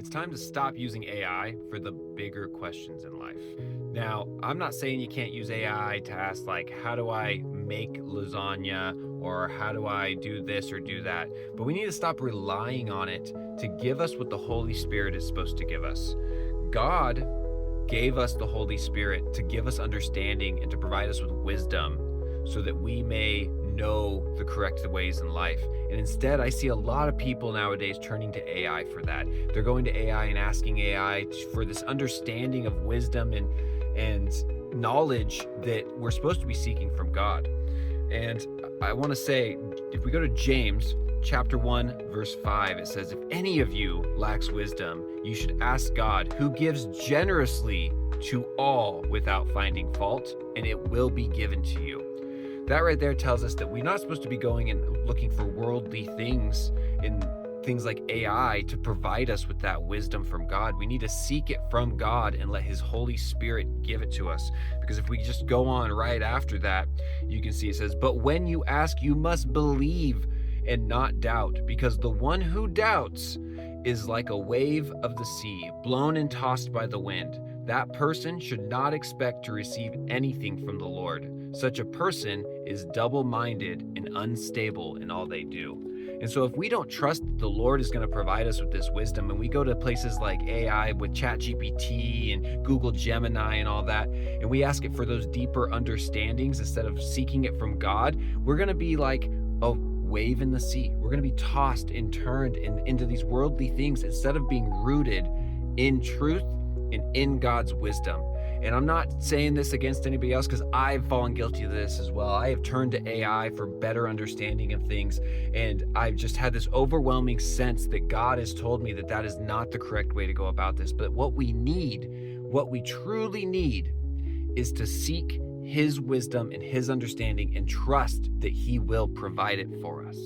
It's time to stop using AI for the bigger questions in life. Now, I'm not saying you can't use AI to ask, like, how do I make lasagna or how do I do this or do that? But we need to stop relying on it to give us what the Holy Spirit is supposed to give us. God gave us the Holy Spirit to give us understanding and to provide us with wisdom so that we may know the correct ways in life. And instead, I see a lot of people nowadays turning to AI for that. They're going to AI and asking AI for this understanding of wisdom and knowledge that we're supposed to be seeking from God. And I want to say, if we go to James chapter 1, verse 5, it says, if any of you lacks wisdom, you should ask God, who gives generously to all without finding fault, and it will be given to you. That right there tells us that we're not supposed to be going and looking for worldly things in things like AI to provide us with that wisdom from God. We need to seek it from God and let His Holy Spirit give it to us. Because if we just go on right after that, you can see it says, but when you ask, you must believe and not doubt, because the one who doubts is like a wave of the sea, blown and tossed by the wind. That person should not expect to receive anything from the Lord. Such a person is double-minded and unstable in all they do. And so if we don't trust that the Lord is going to provide us with this wisdom, and we go to places like AI with ChatGPT and Google Gemini and all that, and we ask it for those deeper understandings instead of seeking it from God, we're going to be like a wave in the sea. We're going to be tossed and turned into these worldly things instead of being rooted in truth and in God's wisdom. And I'm not saying this against anybody else, because I've fallen guilty of this as well. I have turned to AI for better understanding of things, and I've just had this overwhelming sense that God has told me that that is not the correct way to go about this. But what we truly need, is to seek His wisdom and His understanding and trust that He will provide it for us.